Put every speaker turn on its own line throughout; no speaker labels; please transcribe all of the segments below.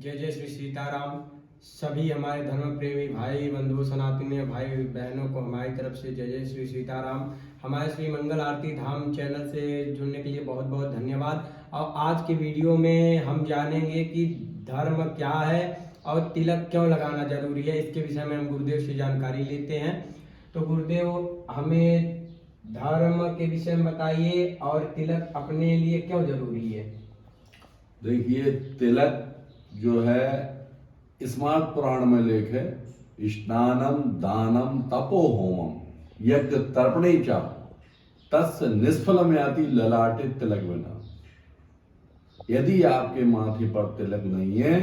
जय जय श्री सीताराम। सभी हमारे धर्म प्रेमी भाई बंधु सनातनी भाई बहनों को हमारी तरफ से जय जय श्री सीताराम। हमारे श्री मंगल आरती धाम चैनल से जुड़ने के लिए बहुत बहुत धन्यवाद। और आज के वीडियो में हम जानेंगे कि धर्म क्या है और तिलक क्यों लगाना जरूरी है। इसके विषय में हम गुरुदेव से जानकारी लेते हैं। तो गुरुदेव, हमें धर्म के विषय में बताइए और तिलक अपने लिए क्यों जरूरी है।
देखिए, तिलक जो है स्मार्त पुराण में लेख है, स्नानम दानम तपो होमम यज्ञ तर्पणे च तस्य निष्फलम याति ललाटे तिलक बिना। यदि आपके माथे पर तिलक नहीं है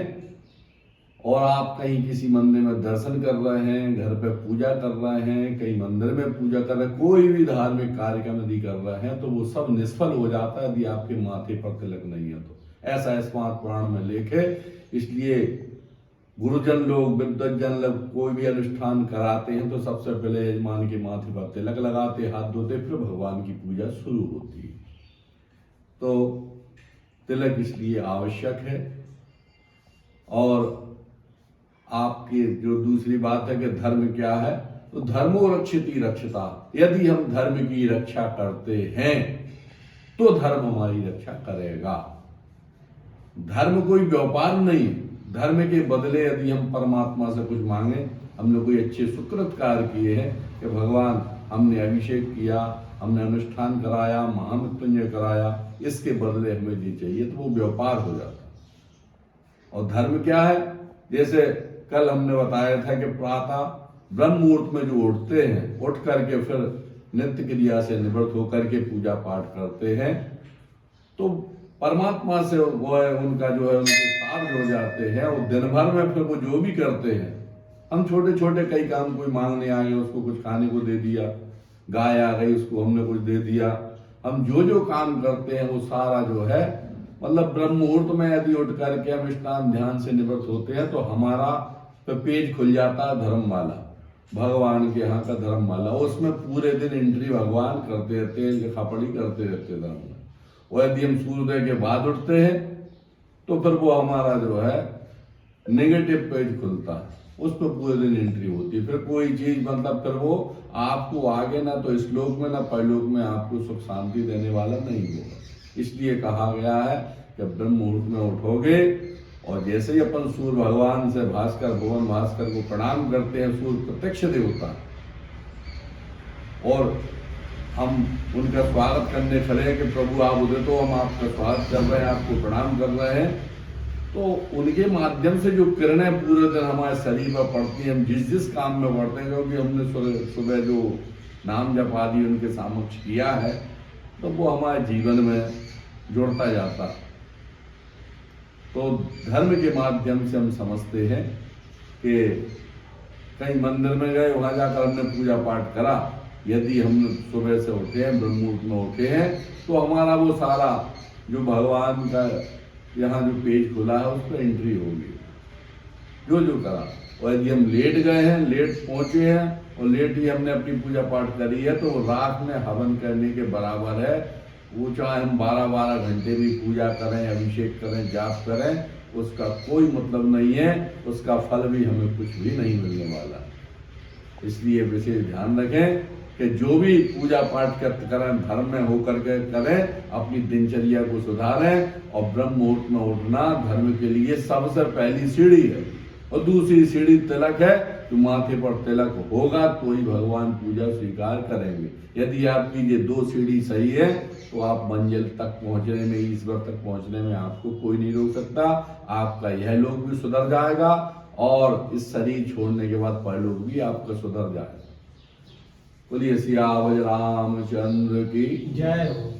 और आप कहीं किसी मंदिर में दर्शन कर रहे हैं, घर पे पूजा कर रहे हैं, कहीं मंदिर में पूजा कर रहे हैं, कोई भी धार्मिक कार्यक्रम यदि कर रहे हैं तो वो सब निष्फल हो जाता है यदि आपके माथे पर तिलक नहीं है तो। ऐसा स्मार्त पुराण में लेख है। इसलिए गुरुजन लोग, विद्वजन लोग कोई भी अनुष्ठान कराते हैं तो सबसे पहले यजमान के माथे पर तिलक लगाते, हाथ धोते, फिर भगवान की पूजा शुरू होती है। तो तिलक इसलिए आवश्यक है। और आपकी जो दूसरी बात है कि धर्म क्या है, तो धर्मो रक्षिति रक्षिता। यदि हम धर्म की रक्षा करते हैं तो धर्म हमारी रक्षा करेगा। धर्म कोई व्यापार नहीं। धर्म के बदले यदि हम परमात्मा से कुछ मांगे, हमने कोई अच्छे सुकृत कार्य किए हैं कि भगवान हमने अभिषेक किया, हमने अनुष्ठान कराया, महामृत्युंजय कराया, इसके बदले हमें ये चाहिए, तो वो व्यापार हो जाता। और धर्म क्या है, जैसे कल हमने बताया था कि प्रातः ब्रह्म मुहूर्त में जो उठते हैं, उठ करके फिर नित्य क्रिया से निवृत्त होकर के पूजा पाठ करते हैं, तो परमात्मा से वो है उनका जो है उनके साथ जुड़ जाते हैं। और दिन भर में फिर वो जो भी करते हैं, हम छोटे छोटे कई काम, कोई मांगने आ गए उसको कुछ खाने को दे दिया, गाय आ गई उसको हमने कुछ दे दिया, हम जो जो काम करते हैं वो सारा जो है मतलब ब्रह्म मुहूर्त में यदि उठ करके हम स्नान ध्यान से निवृत्त होते हैं तो हमारा पेज खुल जाता है धर्म वाला, भगवान के यहाँ का धर्म वाला। उसमें पूरे दिन एंट्री भगवान करते रहते हैं, खपड़ी करते रहते हैं धर्म में। और यदि हम सूर्योदय के बाद उठते हैं तो फिर वो हमारा जो है नेगेटिव पेज खुलता है, उस पर पूरे दिन एंट्री होती है। फिर कोई चीज मतलब फिर वो आपको आगे ना तो श्लोक में ना परलोक में आपको सुख शांति देने वाला नहीं होगा। इसलिए कहा गया है कि ब्रह्म मुहूर्त में उठोगे और जैसे ही अपन सूर्य भगवान से भास्कर भुवन भास्कर को प्रणाम करते हैं, सूर्य प्रत्यक्ष देवता, और हम उनका स्वागत करने खड़े हैं कि प्रभु आप उदय, तो हम आपका स्वागत कर रहे हैं, आपको प्रणाम कर रहे हैं, तो उनके माध्यम से जो किरणें पूरे दिन हमारे शरीर पर पड़ती हैं, हम जिस जिस काम में पड़ते हैं, क्योंकि हमने सुबह जो नाम जप आदि उनके समक्ष किया है, तो वो हमारे जीवन में जुड़ता जाता। तो धर्म के माध्यम से हम समझते हैं कि कहीं मंदिर में गए, वहां जाकर हमने पूजा पाठ करा, यदि हम सुबह से उठे हैं, ब्रह्म मुहूर्त में उठे हैं, तो हमारा वो सारा जो भगवान का यहाँ जो पेज खुला है उस पर एंट्री होगी, जो जो करा। और यदि हम लेट गए हैं, लेट पहुंचे हैं और लेट ही हमने अपनी पूजा पाठ करी है, तो रात में हवन करने के बराबर है। वो चाहे हम 12-12 घंटे भी पूजा करें, अभिषेक करें, जाप करें, उसका कोई मतलब नहीं है, उसका फल भी हमें कुछ भी नहीं मिलने वाला। इसलिए विशेष ध्यान रखें कि जो भी पूजा पाठ करें धर्म में होकर के करें, अपनी दिनचर्या को सुधारें। और ब्रह्म मुहूर्त में उठना धर्म के लिए सबसे पहली सीढ़ी है। और दूसरी सीढ़ी तिलक है, तो माथे पर तिलक होगा तो ही भगवान पूजा स्वीकार करेंगे। यदि आपकी ये 2 सीढ़ी सही है तो आप मंजिल तक पहुंचने में, ईश्वर तक पहुंचने में आपको कोई नहीं रोक सकता। आपका यह लोक भी सुधर जाएगा और इस शरीर छोड़ने के बाद परलोक भी आपका सुधर जाएगा। बोलिए सियावर रामचंद्र की
जय हो।